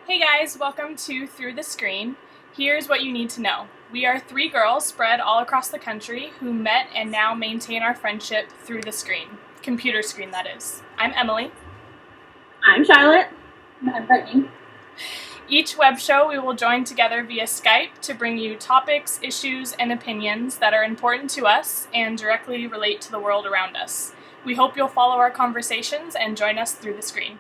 Hey guys, welcome to Through the Screen. Here's what you need to know. We are three girls spread all across the country who met and now maintain our friendship through the screen. Computer screen, that is. I'm Emily. I'm Charlotte. And I'm Brittany. Each web show we will join together via Skype to bring you topics, issues, and opinions that are important to us and directly relate to the world around us. We hope you'll follow our conversations and join us through the screen.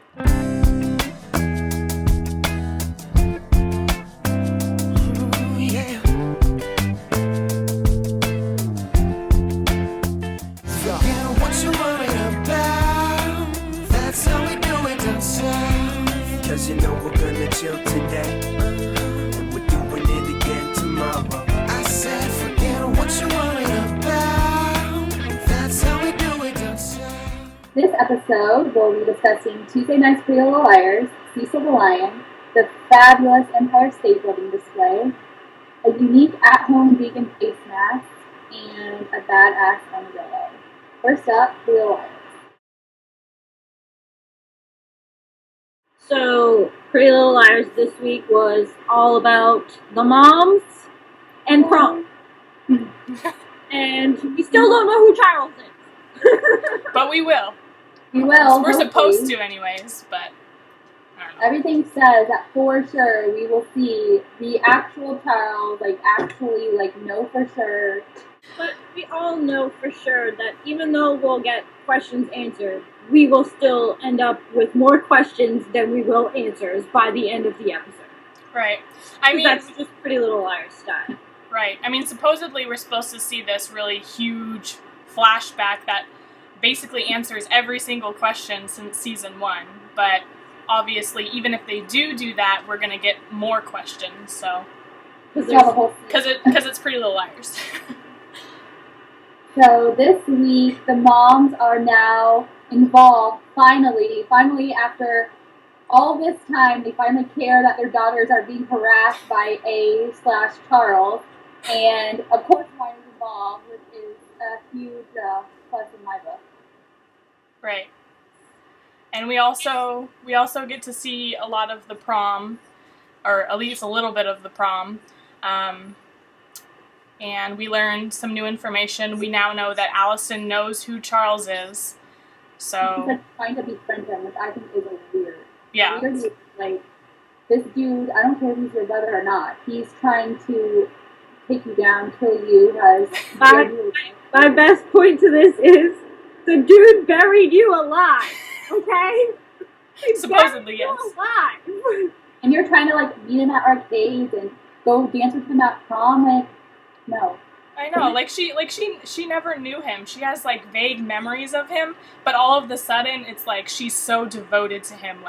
You know we're gonna chill today, and we're doing it again tomorrow. I said forget what you're worried about, that's how we do it outside. This episode, we'll be discussing Tuesday Night's Pretty Little Liars, Cecil the Lion, the fabulous Empire State Building display, a unique at-home vegan face mask, and a badass umbrella. First up, Pretty Little Liars. So, Pretty Little Liars this week was all about the moms and prom. And we still don't know who Charles is. But we will. We will. We're supposed to anyways, but I don't know. Everything says that for sure we will see the actual Charles, actually know for sure. But we all know for sure that even though we'll get questions answered, we will still end up with more questions than we will answers by the end of the episode. Right. I mean, that's just Pretty Little Liars style. Right. I mean, supposedly we're supposed to see this really huge flashback that basically answers every single question since season 1. But obviously, even if they do that, we're going to get more questions. So, because it's Pretty Little Liars. So this week, the moms are now involved, finally after all this time, they finally care that their daughters are being harassed by A/Charles, and of course mine is involved, which is a huge plus in my book. Right. And we also get to see a lot of the prom, or at least a little bit of the prom, and we learned some new information. We now know that Allison knows who Charles is. So she's trying to befriend him, which I think is weird. Yeah. Weird, this dude, I don't care if he's your brother or not, he's trying to take you down, kill you, My best point to this is the dude buried you alive, okay? Supposedly, yes. Alive. And you're trying to meet him at arcades and go dance with him at prom, no. I know, she never knew him. She has vague memories of him, but all of the sudden it's she's so devoted to him.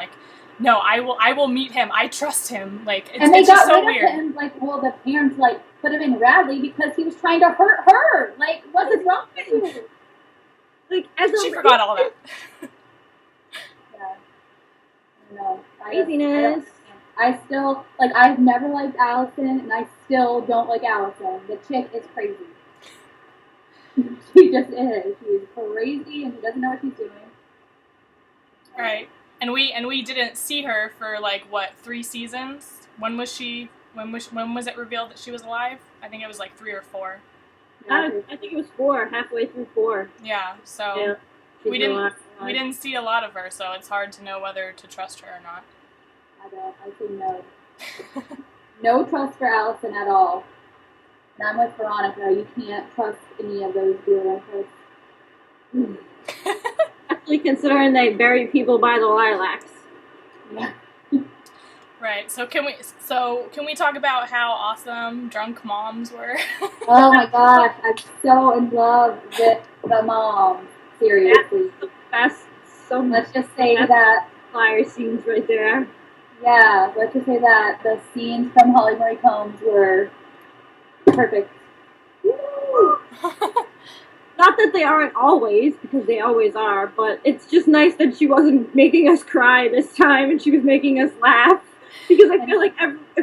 No, I will meet him. I trust him. It's just so weird. And the parents put him in Radley because he was trying to hurt her. What is wrong with you? She forgot all that. Yeah. I know. Craziness. I still, I've never liked Allison, and I still don't like Allison. The chick is crazy. She just is. She's crazy, and she doesn't know what she's doing. Right. And we didn't see her for 3 seasons? When was it revealed that she was alive? I think it was 3 or 4. I think it was 4, halfway through 4. Yeah, so yeah, we didn't see a lot of her, so it's hard to know whether to trust her or not. I say no. No trust for Allison at all. And I'm with Veronica. You can't trust any of those girls. Actually, considering they bury people by the lilacs. Yeah. Right. So can we talk about how awesome drunk moms were? Oh my gosh, I'm so in love with the mom. Seriously. That's the best. Let's just say that flyer scenes right there. Yeah, let's just say that the scenes from Holly Marie Combs were perfect. Not that they aren't always, because they always are, but it's just nice that she wasn't making us cry this time and she was making us laugh. Because I feel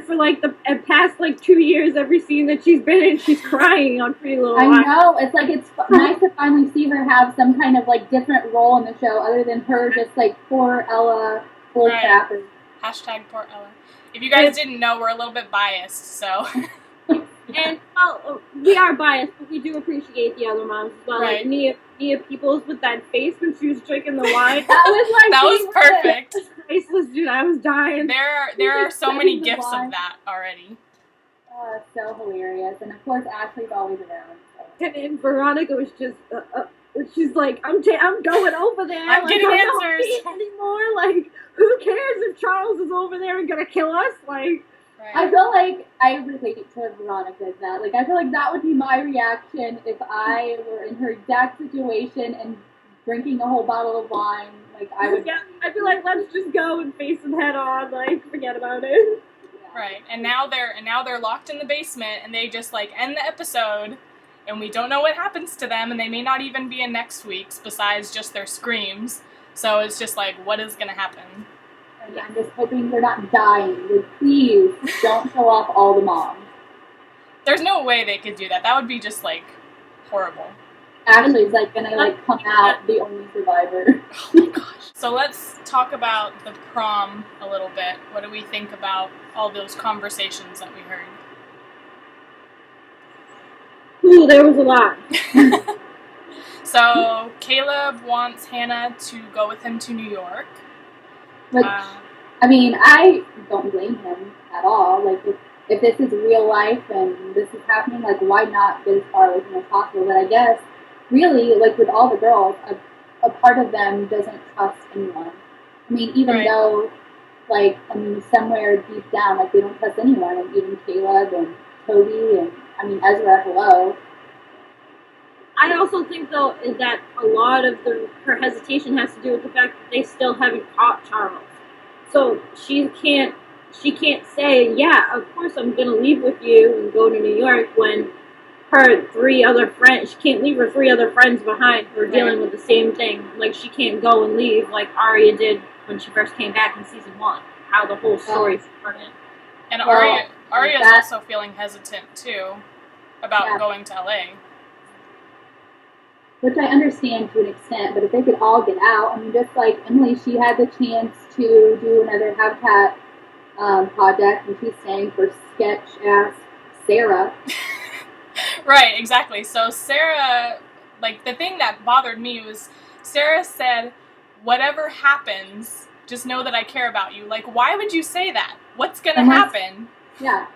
for the past 2 years, every scene that she's been in, she's crying on Pretty Little Liars. I know, it's it's nice to finally see her have some kind of different role in the show other than her just poor Ella, full staffers. Hashtag poor Ella. If you guys didn't know, we're a little bit biased, so. And, well, we are biased, but we do appreciate the other moms as well. Right. Like, Nia Peoples with that face when she was drinking the wine. That was perfect. That was priceless, dude. I was dying. There are so many the gifs wine. of that already. Oh, it's so hilarious. And of course, Ashley's always around. So. And Veronica was just, she's like, I'm going over there. I'm getting not answers. being anymore. Like, who cares if Charles is over there and gonna kill us? Like, Right. I feel like I relate to Veronica's that. Like, I feel like that would be my reaction if I were in her exact situation and drinking a whole bottle of wine. Like, I would. Yeah, I'd be like, let's just go and face them head on. Like, forget about it. Yeah. Right, and now they're locked in the basement, and they just like end the episode, and we don't know what happens to them, and they may not even be in next week's besides just their screams. So it's just like, what is gonna happen? And I'm just hoping they're not dying. Like, please don't show off all the moms. There's no way they could do that. That would be just like horrible. Ashley's like gonna like come out the only survivor. Oh my gosh. So let's talk about the prom a little bit. What do we think about all those conversations that we heard? Ooh, there was a lot. So Caleb wants Hannah to go with him to New York. Which, I mean, I don't blame him at all. Like, if this is real life and this is happening, like, why not get as far away from as possible? But I guess, really, like, with all the girls, a part of them doesn't trust anyone. I mean, even Right. though, like, I mean, somewhere deep down, like, they don't trust anyone. And even Caleb and Toby and, I mean, Ezra, hello. I also think, though, is that a lot of her hesitation has to do with the fact that they still haven't caught Charles. So she can't say, yeah, of course I'm going to leave with you and go to New York when her 3 other friends, she can't leave her 3 other friends behind who are dealing with the same thing. Like, she can't go and leave like Arya did when she first came back in season 1. How the whole story started. And Well, Arya's that- also feeling hesitant too about going to LA. Which I understand to an extent, but if they could all get out, I mean, just like Emily, she had the chance to do another Habitat project, and she's staying for sketch-ass Sarah. Right, exactly. So Sarah, like, the thing that bothered me was Sarah said, whatever happens, just know that I care about you. Like, why would you say that? What's gonna happen? Yeah.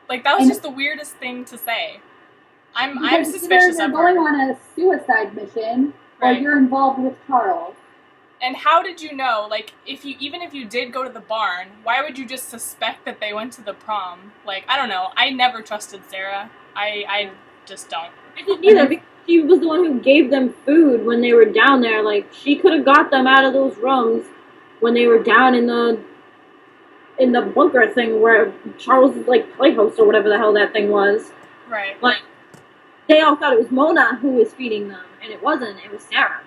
Like, that was just the weirdest thing to say. I'm Because suspicious either of you're going her. on a suicide mission, or Right. you're involved with Charles. And how did you know? Like, even if you did go to the barn, why would you just suspect that they went to the prom? Like, I don't know. I never trusted Sarah. I just don't. I didn't either, because she was the one who gave them food when they were down there. Like, she could have got them out of those rooms when they were down in the bunker thing where Charles' like playhouse or whatever the hell that thing was. Right. Like, they all thought it was Mona who was feeding them, and it wasn't. It was Sarah.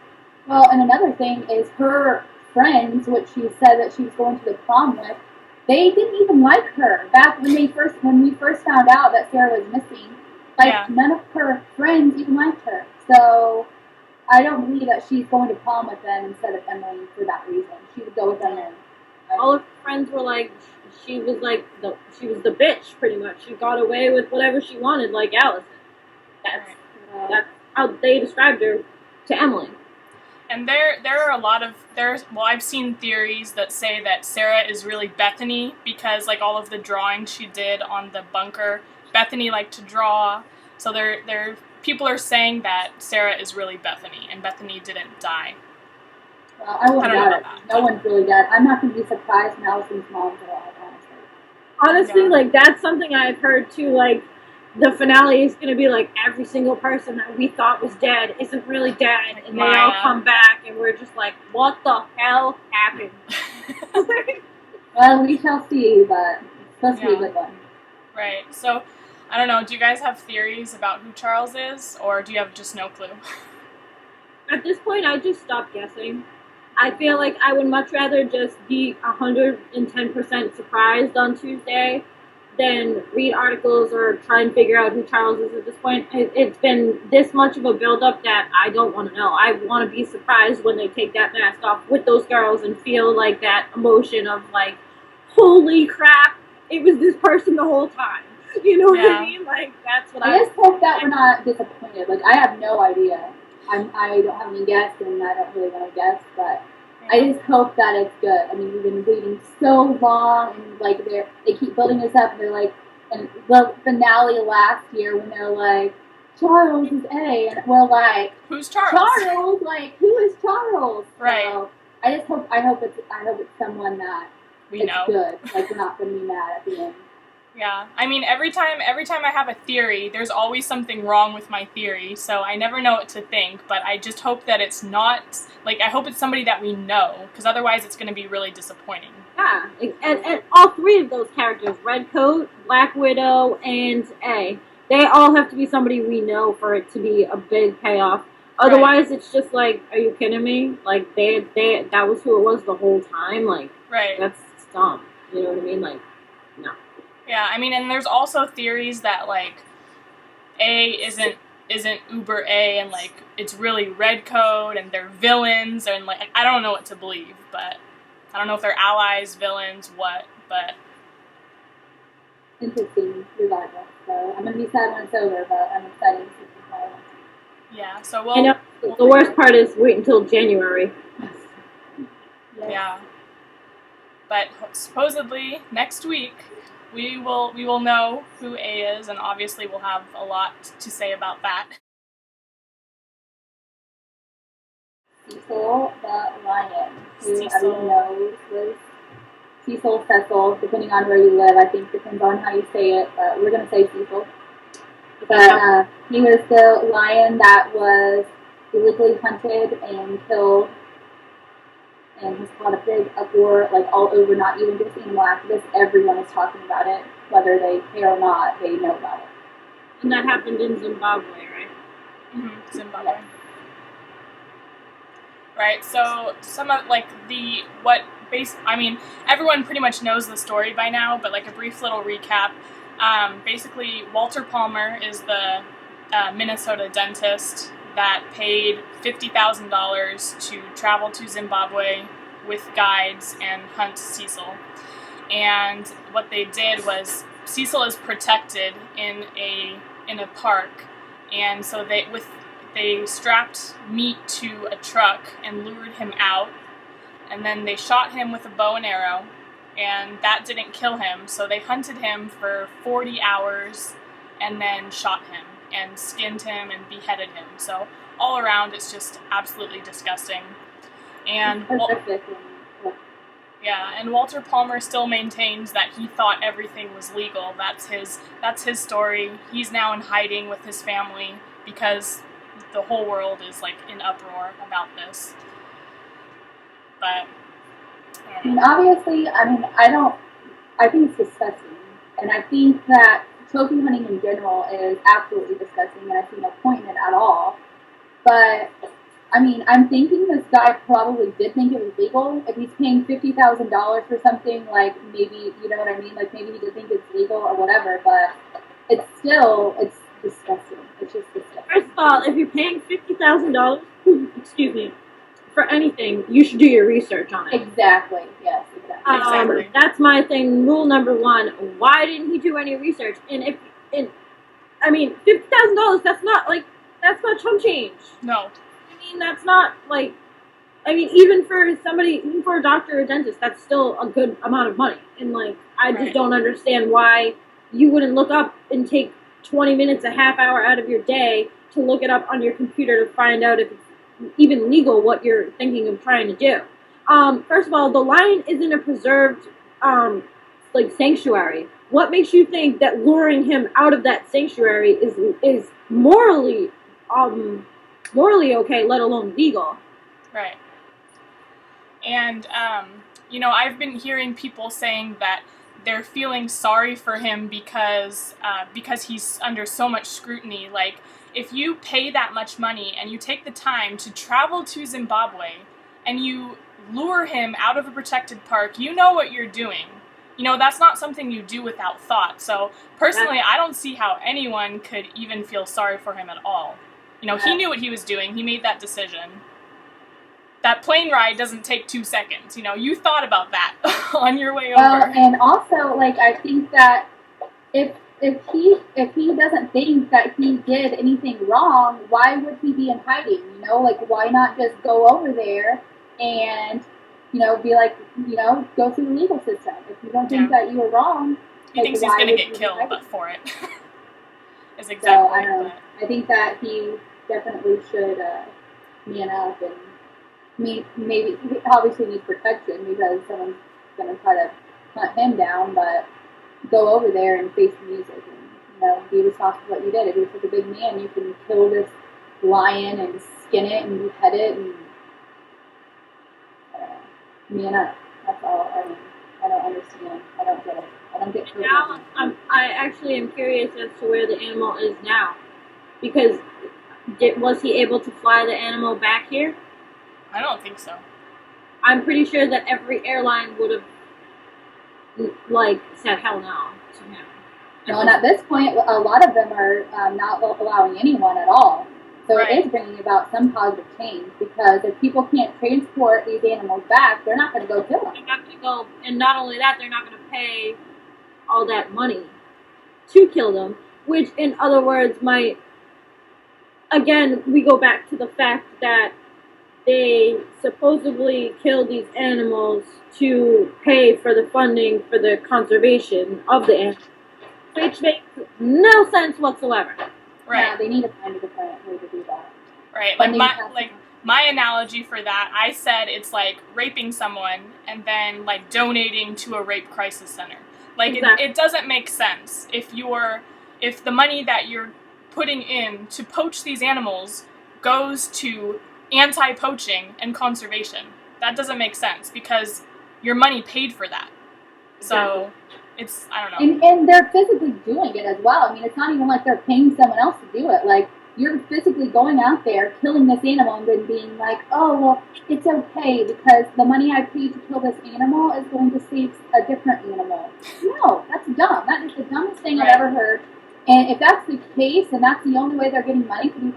Well, and another thing is her friends, which she said that she was going to the prom with, they didn't even like her. Back when we first found out that Sarah was missing, like, none of her friends even liked her. So I don't believe that she's going to prom with them instead of Emily for that reason. She would go with them and All of her friends were like, she was the bitch, pretty much. She got away with whatever she wanted, like Allison. That's how they described her to Emily. And there are a lot of I've seen theories that say that Sarah is really Bethany because like all of the drawing she did on the bunker, Bethany liked to draw. So there people are saying that Sarah is really Bethany and Bethany didn't die. well, I won't I don't know doubt it. about that. No one's really dead. I'm not going to be surprised when Allison's mom's alive, honestly. Honestly, Yeah. like, that's something I've heard too, like, the finale is going to be like every single person that we thought was dead isn't really dead, and they all Maya. come back, and we're just like, what the hell happened? Well, we shall see, but it's supposed to be a good one. Right. So I don't know. Do you guys have theories about who Charles is, or do you have just no clue? At this point, I just stopped guessing. I feel like I would much rather just be 110% surprised on Tuesday than read articles or try and figure out who Charles is at this point. It's been this much of a build-up that I don't want to know. I want to be surprised when they take that mask off with those girls and feel like that emotion of like, holy crap, it was this person the whole time. You know what Yeah. I mean? Like, that's what I just hope that we're not disappointed. Like, I have no idea. I don't have any guess, and I don't really want to guess, but I just hope that it's good. I mean, we've been waiting so long, and like they keep building this up. And they're like, and the finale last year when they're like, Charles is A, and we're like, Who's Charles? Charles, like who is Charles? Right. So I hope it's someone that We it's know. good. Like we're not gonna be mad at the end. Yeah, I mean, every time I have a theory, there's always something wrong with my theory, so I never know what to think, but I just hope that it's not, like, I hope it's somebody that we know, because otherwise it's going to be really disappointing. Yeah, and all three of those characters, Redcoat, Black Widow, and A, they all have to be somebody we know for it to be a big payoff. Otherwise, It's just like, are you kidding me? Like, that was who it was the whole time? Like, Right. that's dumb. You know what I mean? Like, no. Yeah, I mean, and there's also theories that, like, A isn't Uber A, and, like, it's really Redcoat, and they're villains, and, like, I don't know what to believe, but I don't know if they're allies, villains, what, but... Interesting, regardless. So I'm gonna be sad when it's over, but I'm excited to see the final. Yeah, so I know, the worst part is wait until January. Yeah. But supposedly, next week... We will know who A is, and obviously we'll have a lot to say about that. Cecil the lion, who Cecil. everyone knows was Cecil, depending on where you live. I think depends on how you say it, but we're gonna say Cecil. But he was the lion that was illegally hunted and killed, and has caused a big uproar, like all over, not even just animal activists. Everyone is talking about it, whether they care or not, they know about it. And that happened in Zimbabwe, right? Mm-hmm. Zimbabwe. Right, so some of, like, I mean, everyone pretty much knows the story by now, but, like, a brief little recap. Basically, Walter Palmer is the Minnesota dentist that paid $50,000 to travel to Zimbabwe with guides and hunt Cecil. And what they did was, Cecil is protected in a park, and so they strapped meat to a truck and lured him out, and then they shot him with a bow and arrow, and that didn't kill him, so they hunted him for 40 hours and then shot him and skinned him and beheaded him. So all around, it's just absolutely disgusting. And and Walter Palmer still maintains that he thought everything was legal. That's his story. He's now in hiding with his family because the whole world is, like, in uproar about this. But I mean, obviously, I think it's disgusting, and I think that trophy hunting in general is absolutely disgusting, and I see no point in it at all. But, I mean, I'm thinking this guy probably did think it was legal. If he's paying $50,000 for something, like, maybe, you know what I mean? Like, maybe he did think it's legal or whatever, but it's disgusting. It's just disgusting. First of all, if you're paying $50,000, excuse me, for anything, you should do your research on it. Exactly. Yes, exactly. Exactly. That's my thing. Rule number one. Why didn't he do any research? And $50,000. That's not chump change. no. I mean, that's not like. I mean, even for a doctor or a dentist, that's still a good amount of money. And like, I just don't understand why you wouldn't look up and take 20 minutes, a half hour out of your day to look it up on your computer to find out if it's even legal what you're thinking of trying to do. First of all, the lion isn't a preserved, sanctuary. What makes you think that luring him out of that sanctuary is morally okay, let alone legal? Right. And, I've been hearing people saying that they're feeling sorry for him because he's under so much scrutiny. Like, if you pay that much money and you take the time to travel to Zimbabwe and you lure him out of a protected park, you know what you're doing. That's not something you do without thought. So, personally, I don't see how anyone could even feel sorry for him at all. He knew what he was doing. He made that decision. that plane ride doesn't take 2 seconds. You know, you thought about that on your way Well, over. and also, like, I think that if he doesn't think that he did anything wrong, why would he be in hiding? You know, like, why not just go over there and, you know, be like, you know, go through the legal system? If you don't think that you were wrong, he thinks he's why gonna would get you be killed, hiding? but for it. Is exactly. So I don't know. But I think that he definitely should man up, and maybe he obviously needs protection because someone's gonna try to hunt him down, but go over there and face the music and, you know, be responsible for what you did. If you're such a big man, you can kill this lion and skin it and behead it and man up. That's all. I mean, I don't understand. I don't get it. I don't get Now, I actually am curious as to where the animal is now, because was he able to fly the animal back here? I don't think so. I'm pretty sure that every airline would have, like, said hell no to him. No, and at this point, a lot of them are not allowing anyone at all. So Right. it is bringing about some positive change, because if people can't transport these animals back, they're not going to go kill them. They're not going to go, and not only that, they're not going to pay all that money to kill them, which, in other words, might, again, we go back to the fact that they supposedly kill these animals to pay for the funding for the conservation of the animals, which makes no sense whatsoever. Right. Yeah, they need to find a different way to do that. Right. Funding Like has to- my analogy for that, I said it's like raping someone and then like donating to a rape crisis center. Like Exactly. it doesn't make sense if the money that you're putting in to poach these animals goes to anti-poaching and conservation. That doesn't make sense because your money paid for that. So it's, I don't know. And they're physically doing it as well. I mean, it's not even like they're paying someone else to do it. Like, you're physically going out there, killing this animal, and then being like, oh, well, it's okay because the money I paid to kill this animal is going to save a different animal. No, that's dumb. That is the dumbest thing I've ever heard. And if that's the case, and that's the only way they're getting money to do,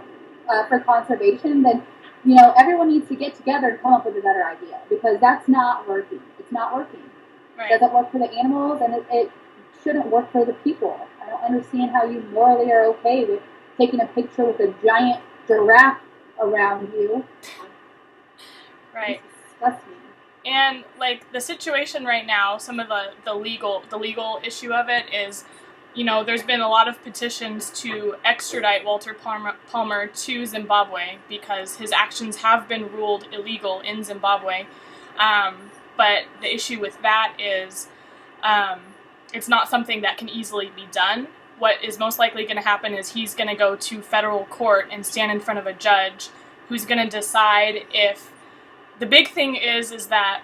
for conservation, then, you know, everyone needs to get together and come up with a better idea, because that's not working. It's not working. Right. It doesn't work for the animals, and it shouldn't work for the people. I don't understand how you morally are okay with taking a picture with a giant giraffe around you. Right. It's disgusting. And like the situation right now, some of the legal issue of it is, you know, there's been a lot of petitions to extradite Walter Palmer to Zimbabwe because his actions have been ruled illegal in Zimbabwe. But the issue with that is it's not something that can easily be done. What is most likely going to happen is he's going to go to federal court and stand in front of a judge who's going to decide if... The big thing is that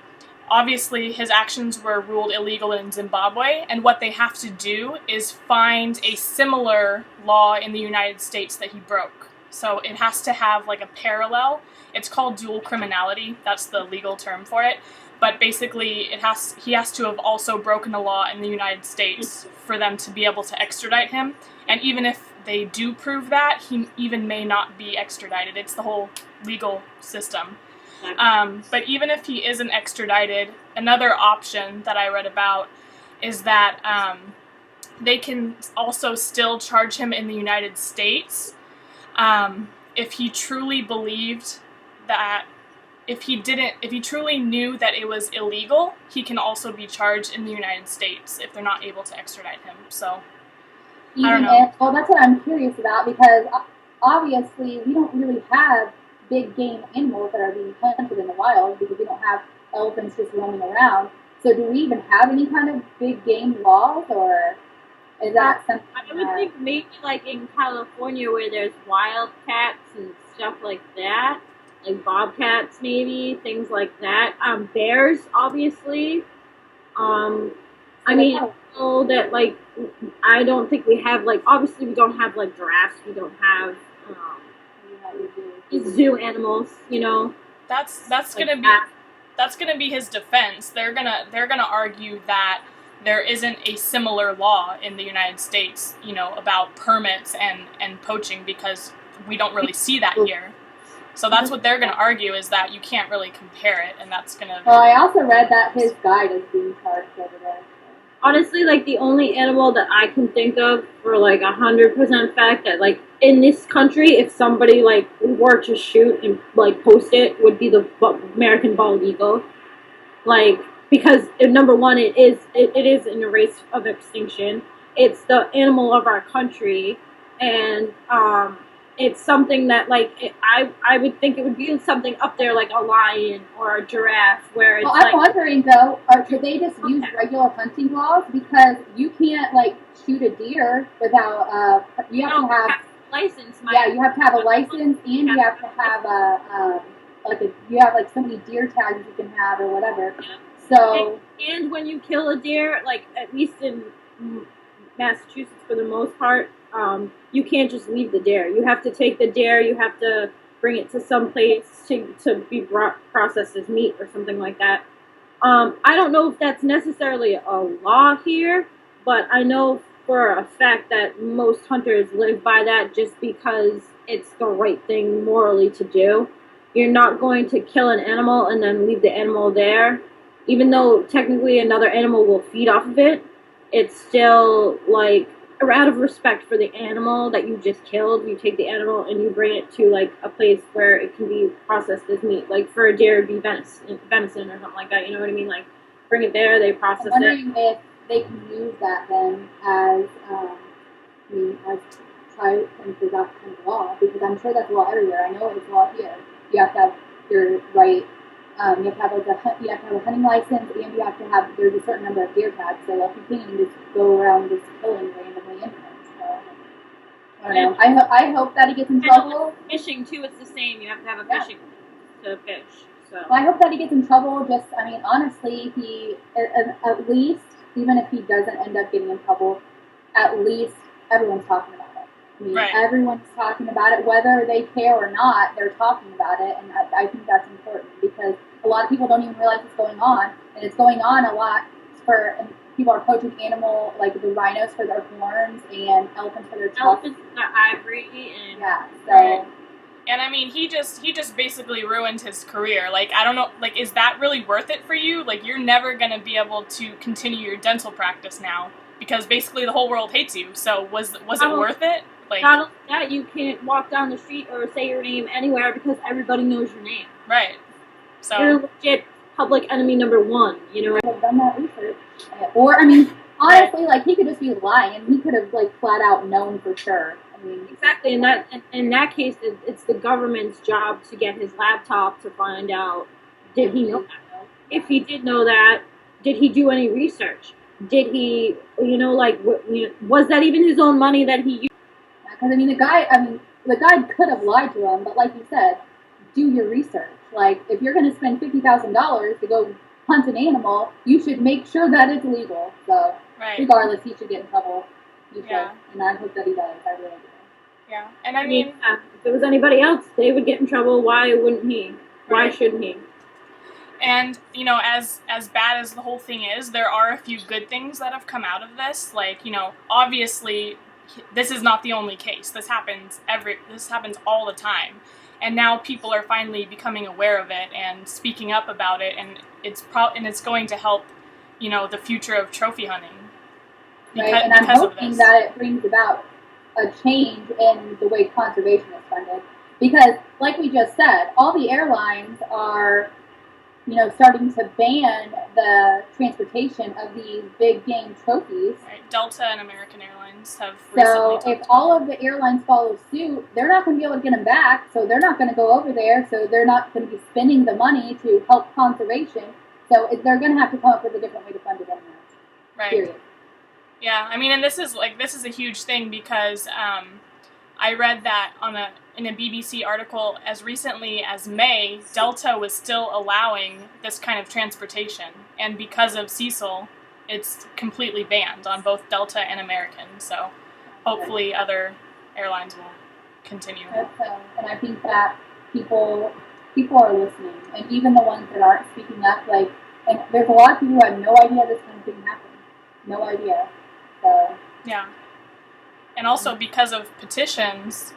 obviously his actions were ruled illegal in Zimbabwe, and what they have to do is find a similar law in the United States that he broke. So it has to have like a parallel. It's called dual criminality. That's the legal term for it. But basically, he has to have also broken a law in the United States for them to be able to extradite him. And even if they do prove that, he even may not be extradited. It's the whole legal system. But even if he isn't extradited, another option that I read about is that they can also still charge him in the United States if he truly believed that... If he truly knew that it was illegal, he can also be charged in the United States if they're not able to extradite him. So, I don't know. Well, that's what I'm curious about, because obviously we don't really have big game animals that are being hunted in the wild, because we don't have elephants just roaming around. So do we even have any kind of big game laws, or is that something? I would think maybe like in California where there's wildcats and stuff like that. Like bobcats, maybe, things like that. Bears, obviously. I mean, I know that, like, I don't think we have, like, obviously we don't have, like, giraffes. We don't have zoo animals, you know. That's like gonna be his defense. They're gonna argue that there isn't a similar law in the United States, you know, about permits and poaching, because we don't really see that here. So that's what they're going to argue, is that you can't really compare it, and that's going to... Well, I also read that his guide is being charged over there. Honestly, like, the only animal that I can think of for, like, 100% fact that, like, in this country, if somebody, like, were to shoot and, like, post it, would be the American bald eagle. Like, because, number one, it is in a race of extinction. It's the animal of our country, and, it's something that, like, I would think it would be something up there like a lion or a giraffe, where it's well, I'm wondering, though, could they just use regular hunting laws? Because you can't, like, shoot a deer without, you have to have... license. You have to have a license, and you have to have you have, like, so many deer tags you can have or whatever. Yeah. So... And when you kill a deer, like, at least in Massachusetts for the most part, you can't just leave the deer. You have to take the deer, you have to bring it to some place to be processed as meat or something like that. I don't know if that's necessarily a law here, but I know for a fact that most hunters live by that just because it's the right thing morally to do. You're not going to kill an animal and then leave the animal there. Even though technically another animal will feed off of it, it's still, like, out of respect for the animal that you just killed, you take the animal and you bring it to, like, a place where it can be processed as meat. Like, for a deer, it'd be venison or something like that, you know what I mean? Like, bring it there, they process it. I'm wondering if they can use that then as, as try and figure out kind of law, because I'm sure that's a law everywhere. I know it's law here. You have to have your right, you have to have, like, you have to have a hunting license, and you have to have, there's a certain number of deer tags, so like, you can't just go around just killing randomly animals. So, I don't know. I hope that he gets in trouble. Fishing too, it's the same. You have to have a fishing to fish. So well, I hope that he gets in trouble. Just, I mean, honestly, he at least, even if he doesn't end up getting in trouble, at least everyone's talking about it. I mean, everyone's talking about it, whether they care or not. They're talking about it, and I think that's important because a lot of people don't even realize what's going on, and it's going on a lot for. And people are poaching animal, like the rhinos for their horns and elephants for their tusks. Elephants for their ivory, and so. And I mean, he just basically ruined his career. Like, I don't know, like, is that really worth it for you? Like, you're never gonna be able to continue your dental practice now because basically the whole world hates you. So was it worth it? Like, not only that, you can't walk down the street or say your name anywhere because everybody knows your name. Right. So you're legit public enemy number one. You know. I've done that research. Or I mean, honestly, like he could just be lying. He could have like flat out known for sure. I mean, exactly. In that case, it's the government's job to get his laptop to find out. Did he know that? If he did know that, did he do any research? Did he, was that even his own money that he used? Because, the guy could have lied to him, but like you said, do your research. Like, if you're going to spend $50,000 to go hunt an animal, you should make sure that it's legal. So, regardless, he should get in trouble. He should. And I hope that he does. I really do. Yeah, and I mean... if it was anybody else, they would get in trouble. Why wouldn't he? Why shouldn't he? And, as bad as the whole thing is, there are a few good things that have come out of this. Like, obviously... This is not the only case. This happens all the time, and now people are finally becoming aware of it and speaking up about it, and it's going to help, the future of trophy hunting. And I'm hoping that it brings about a change in the way conservation is funded, because, like we just said, all the airlines are, starting to ban the transportation of these big game trophies. Right. Delta and American Airlines have recently. So if all of the airlines follow suit, they're not going to be able to get them back, so they're not going to go over there, so they're not going to be spending the money to help conservation, so they're going to have to come up with a different way to fund it anyway. Right. Period. Yeah, and this is a huge thing because I read that in a BBC article as recently as May, Delta was still allowing this kind of transportation, and because of Cecil, it's completely banned on both Delta and American. So hopefully other airlines will continue. And I think that people are listening, and even the ones that aren't speaking up, and there's a lot of people who have no idea this kind of thing happened. No idea. So and also because of petitions,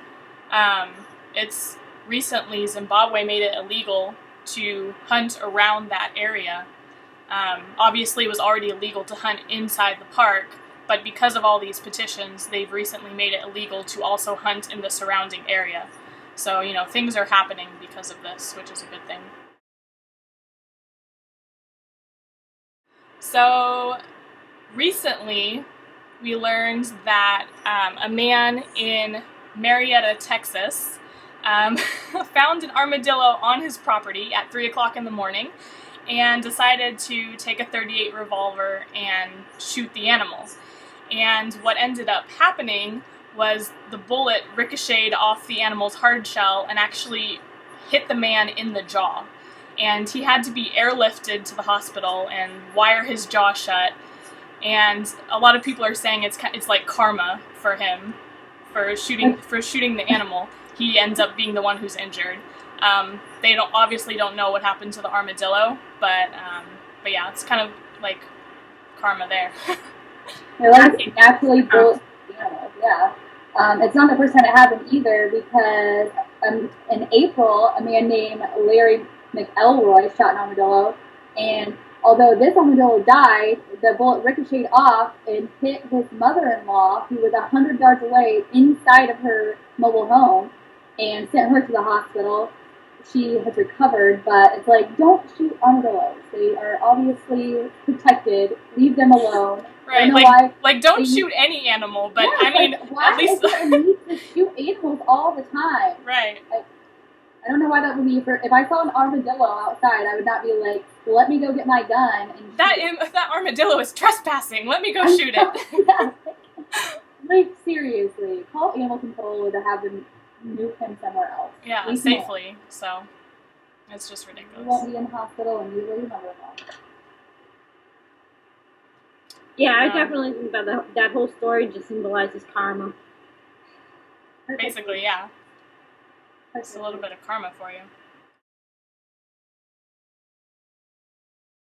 recently Zimbabwe made it illegal to hunt around that area. Obviously, it was already illegal to hunt inside the park, but because of all these petitions, they've recently made it illegal to also hunt in the surrounding area. So, things are happening because of this, which is a good thing. So, recently, we learned that a man in Marietta, Texas, found an armadillo on his property at 3 o'clock in the morning and decided to take a .38 revolver and shoot the animal. And what ended up happening was the bullet ricocheted off the animal's hard shell and actually hit the man in the jaw. And he had to be airlifted to the hospital and wire his jaw shut. And a lot of people are saying it's like karma for him for shooting the animal. He ends up being the one who's injured. They obviously don't know what happened to the armadillo, but yeah, it's kind of like karma there. They're like naturally built animals, yeah. It's not the first time it happened either, because in April, a man named Larry McElroy shot an armadillo, and although this armadillo died, the bullet ricocheted off and hit his mother-in-law, who was 100 yards away inside of her mobile home, and sent her to the hospital. She has recovered, but it's like, don't shoot armadillos. They are obviously protected. Leave them alone. Right, don't shoot any animal, but yeah, I mean, why at least is there a need to shoot animals all the time? Right. I don't know why that would be. If I saw an armadillo outside, I would not be like, let me go get my gun and shoot that armadillo is trespassing. Let me go shoot it. Yeah, like seriously, call animal control to have them move him somewhere else. Yeah, safely. So it's just ridiculous. You won't be in the hospital, and you will remember that. Yeah, I definitely think that whole story just symbolizes karma. Basically, yeah. It's a little bit of karma for you.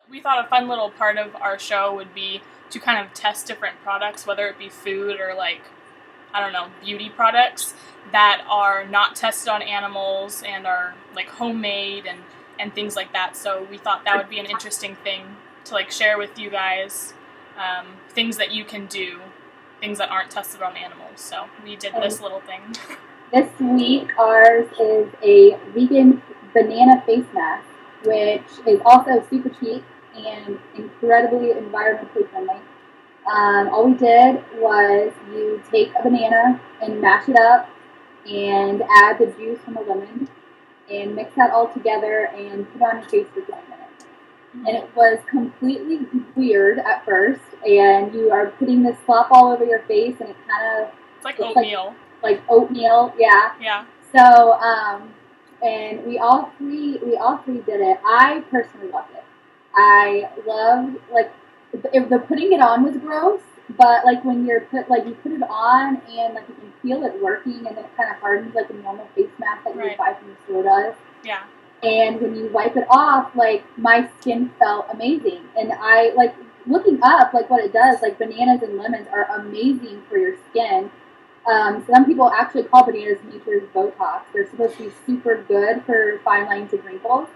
We thought a fun little part of our show would be to kind of test different products, whether it be food or beauty products that are not tested on animals and are like homemade and things like that. So we thought that would be an interesting thing to share with you guys, things that you can do, things that aren't tested on animals. So we did this little thing. This week, ours is a vegan banana face mask, which is also super cheap and incredibly environmentally friendly. All we did was you take a banana and mash it up and add the juice from a lemon and mix that all together and put it on your face for 20 minutes. Mm-hmm. And it was completely weird at first, and you are putting this slop all over your face, and it kind of... It's like oatmeal. Like oatmeal, yeah. Yeah. So, and we all three did it. I personally loved it. I loved, the putting it on was gross, but when you put it on and you can feel it working, and then it kind of hardens like a normal face mask that you would buy from the store does. Yeah. And when you wipe it off, my skin felt amazing, and I looking up what it does. Bananas and lemons are amazing for your skin. Some people actually call bananas nature's Botox. They're supposed to be super good for fine lines and wrinkles.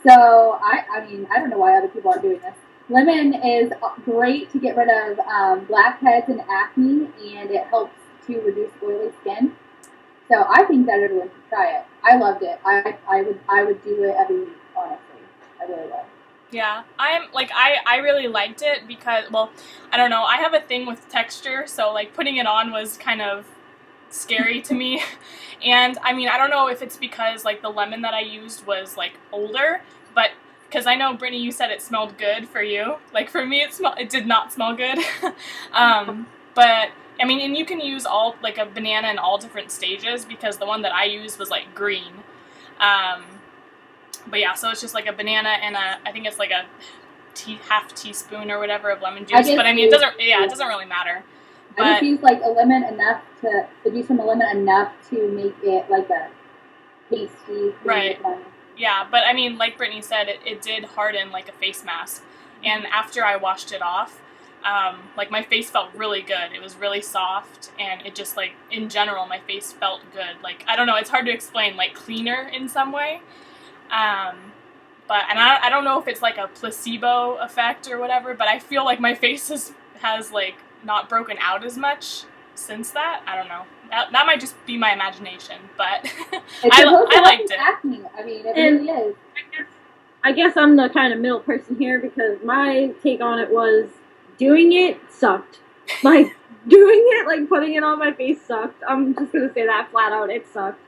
So, I mean, I don't know why other people aren't doing this. Lemon is great to get rid of blackheads and acne, and it helps to reduce oily skin. So I think that everyone should try it. I loved it. I would do it every week, honestly. I really would. Yeah, I really liked it because, well, I don't know, I have a thing with texture, so putting it on was kind of scary to me. And I mean, I don't know if it's because the lemon that I used was older, but because I know, Brittany, you said it smelled good for you. For me, it did not smell good. But I mean, and you can use a banana in all different stages, because the one that I used was green. But yeah, so it's just a banana and I think it's a half teaspoon or whatever of lemon juice. But I mean, it doesn't really matter. But I just use a lemon enough the juice from a lemon enough to make it a pasty. Right. Yeah, but I mean, like Brittany said, it did harden like a face mask. And after I washed it off, like my face felt really good. It was really soft, and it just like in general my face felt good. Like I don't know, it's hard to explain. Like cleaner in some way. But I don't know if it's like a placebo effect or whatever. But I feel like my face has like not broken out as much since that. I don't know. That might just be my imagination, but I liked it. Acne. I mean, it really is. I guess I'm the kind of middle person here because my take on it was doing it sucked. Like, doing it, like putting it on my face sucked. I'm just going to say that flat out. It sucked.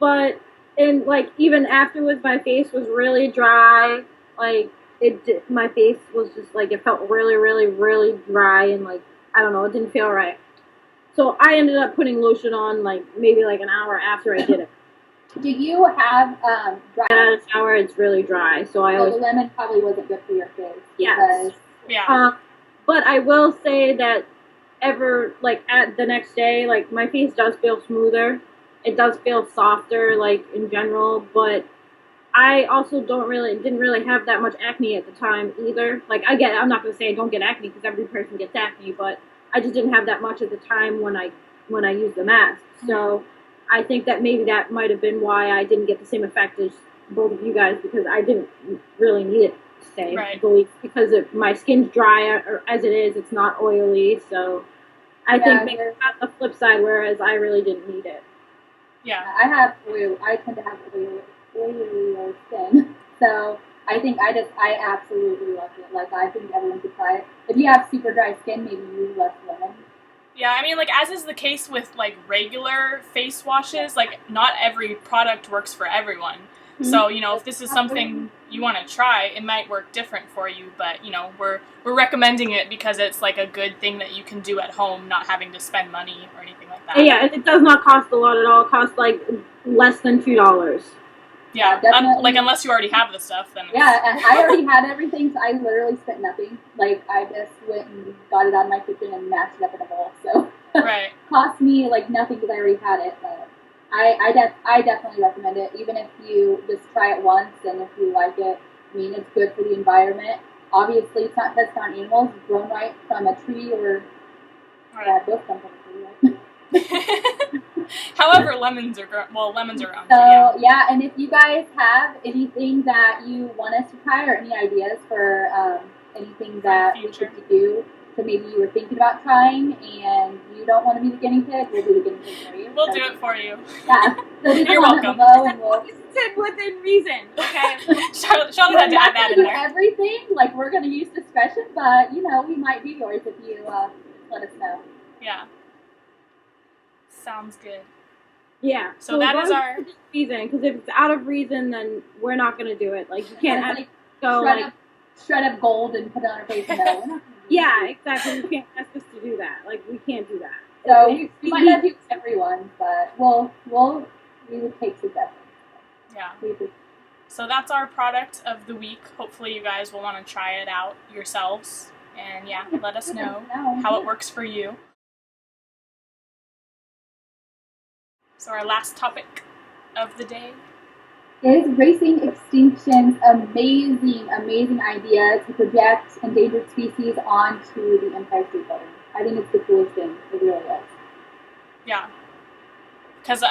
But, and like, even afterwards, my face was really dry. Like, my face was just like, it felt really, really, really dry and like, I don't know, it didn't feel right. So I ended up putting lotion on like maybe like an hour after I did it. Do you have dry? Out of the shower, it's really dry, so I always. The lemon probably wasn't good for your face. Yes. Yeah. But I will say that at the next day, like my face does feel smoother. It does feel softer, like in general. But I also didn't really have that much acne at the time either. Like I'm not gonna say I don't get acne because every person gets acne, but I just didn't have that much at the time when I used the mask. So. I think that maybe that might have been why I didn't get the same effect as both of you guys because I didn't really need it to stay. Right. Because my skin's dry as it is, it's not oily. So I think maybe that's the flip side, whereas I really didn't need it. Yeah. I tend to have oily skin. So I think I absolutely loved it. Like, I think everyone should try it. If you have super dry skin, maybe use less lemon. Yeah, I mean, like, as is the case with, like, regular face washes, like, not every product works for everyone. Mm-hmm. So, you know, if this is something you want to try, it might work different for you, but, you know, we're recommending it because it's, like, a good thing that you can do at home, not having to spend money or anything like that. Yeah, and it does not cost a lot at all. It costs, like, less than $2. Yeah, like, unless you already have the stuff, then yeah, and I already had everything, so I literally spent nothing. Like, I just went and got it out of my kitchen and mashed it up in a bowl, so. Right. Cost me, like, nothing because I already had it, but I definitely recommend it, even if you just try it once, and if you like it. I mean, it's good for the environment. Obviously, it's not tested on animals. It's grown right from a tree or, both come from a tree, right? However, lemons are grown. So yeah, and if you guys have anything that you want us to try or any ideas for anything that we should do, so maybe you were thinking about trying and you don't want to be the guinea pig, we'll be the guinea pig for you. We'll do it for you. Yeah. So you're welcome. Below and we'll within reason. Okay. Charlotte had to add that in there. Everything, like, we're going to use discretion, but you know, we might be yours if you let us know. Yeah. Sounds good. Yeah. So that is our reason. Because if it's out of reason, then we're not going to do it. Like, you can't shred up gold and put it on our face. No. Yeah, exactly. You can't ask us to do that. Like, we can't do that. So we might not do everyone, but we would take suggestions. Yeah. So that's our product of the week. Hopefully, you guys will want to try it out yourselves, and let us know how it works for you. So our last topic of the day is Racing Extinction's amazing idea to project endangered species onto the Empire State Building. I think it's the coolest thing. It really is. Yeah. Because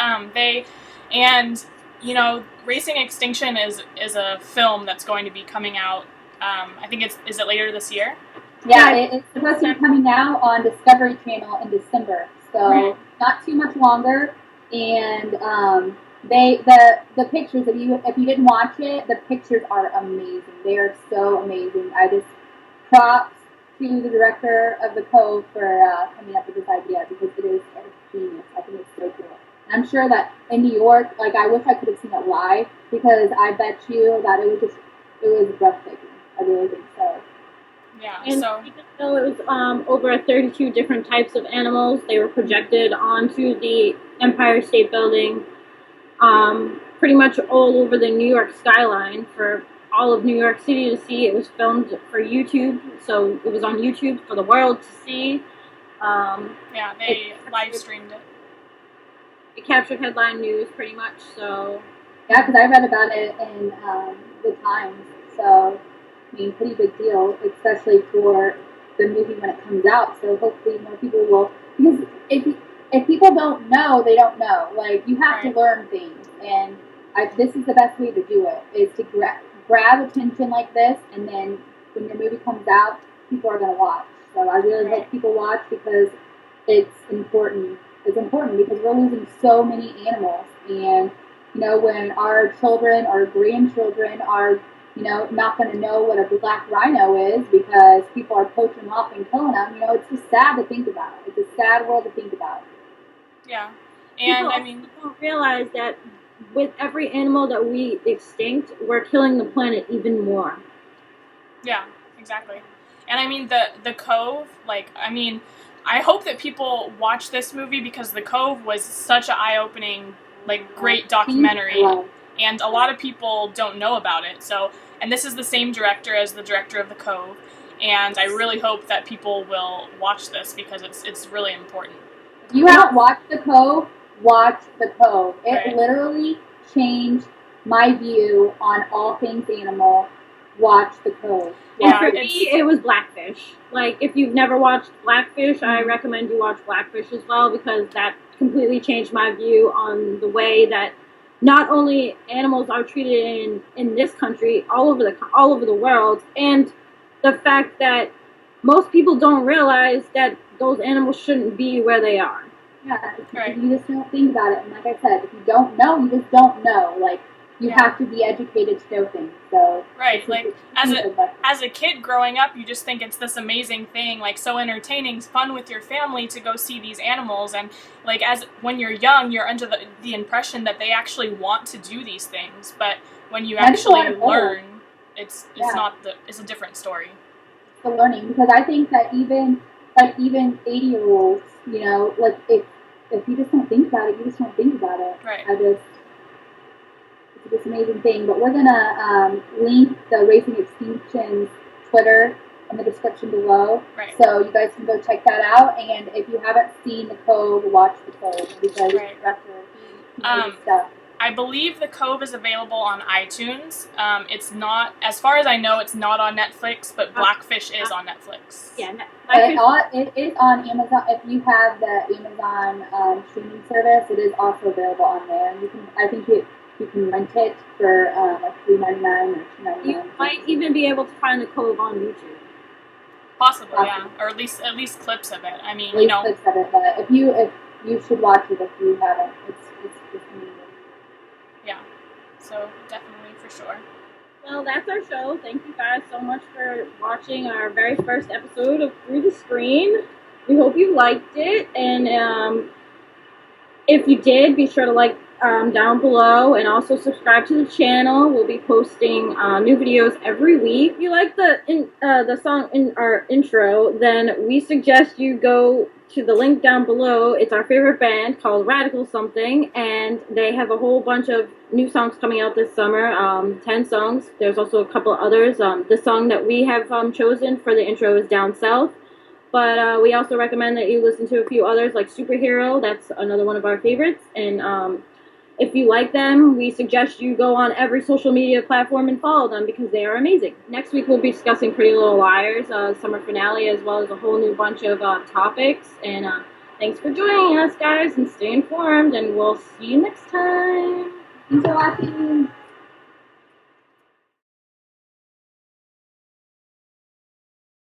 Racing Extinction is a film that's going to be coming out. I think is it later this year? Yeah, it's supposed to be coming out on Discovery Channel in December. So not too much longer. And the pictures, if you didn't watch it, the pictures are amazing. They are so amazing. I just props to the director of the Cove for coming up with this idea because it is genius. I think it's so cool. And I'm sure that in New York, like, I wish I could have seen it live because I bet you that it was breathtaking. I really think so. Yeah, and even though it was over 32 different types of animals, they were projected onto the Empire State Building, pretty much all over the New York skyline for all of New York City to see. It was filmed for YouTube, so it was on YouTube for the world to see. They live streamed it. It captured headline news pretty much, so... Yeah, because I read about it in the Times, so... I mean, pretty big deal, especially for the movie when it comes out. So hopefully more people will, because if people don't know, they don't know. Like, you have to learn things, and this is the best way to do it, is to grab attention like this, and then when your movie comes out, people are going to watch. So I really hope people watch, because it's important. It's important because we're losing so many animals, and you know, when our children or grandchildren are, you know, not going to know what a black rhino is because people are poaching them off and killing them, you know, it's just sad to think about. It's a sad world to think about. Yeah. And people don't realize that with every animal that we extinct, we're killing the planet even more. Yeah, exactly. And I mean, the Cove, like, I mean, I hope that people watch this movie because The Cove was such an eye-opening, like, great documentary, and a lot of people don't know about it. So, and this is the same director as the director of The Cove, and I really hope that people will watch this because it's really important. If you haven't watched The Cove, watch The Cove. It literally changed my view on all things animal. Watch The Cove. And for me, it was Blackfish. Like, if you've never watched Blackfish, I recommend you watch Blackfish as well, because that completely changed my view on the way that not only animals are treated in this country, all over the world, and the fact that most people don't realize that those animals shouldn't be where they are. Yeah, you just don't think about it. And like I said, if you don't know, you just don't know. Like, you have to be educated to know things. So like as a kid growing up, you just think it's this amazing thing, like so entertaining, fun with your family to go see these animals, and like when you're young, you're under the impression that they actually want to do these things, but when you actually learn, it's a different story. The learning, because I think that even 80-year-olds, you know, like if you just don't think about it, you just don't think about it. Right. It's this amazing thing, but we're gonna link the Racing Extinction's Twitter in the description below, so you guys can go check that out. And if you haven't seen The Cove, watch The Cove, because that's stuff. I believe The Cove is available on iTunes. It's not, as far as I know, it's not on Netflix, but Blackfish is on Netflix. Yeah, it is on Amazon. If you have the Amazon streaming service, it is also available on there. I think you can rent it for like $3.99 or $2.99. You might even be able to find The Cove on YouTube. Possibly, yeah, or at least clips of it. I mean, clips of it. But if you should watch it if you haven't. It's amazing. Yeah, so definitely for sure. Well, that's our show. Thank you guys so much for watching our very first episode of Through the Screen. We hope you liked it, and if you did, be sure to like down below, and also subscribe to the channel. We'll be posting new videos every week. If you like the song in our intro, then we suggest you go to the link down below. It's our favorite band called Radical Something, and they have a whole bunch of new songs coming out this summer, 10 songs. There's also a couple others. The song that we have chosen for the intro is Down South, but we also recommend that you listen to a few others like Superhero. That's another one of our favorites, and if you like them, we suggest you go on every social media platform and follow them because they are amazing. Next week we'll be discussing Pretty Little Liars, summer finale, as well as a whole new bunch of topics. And thanks for joining us, guys, and stay informed, and we'll see you next time. Thanks for watching.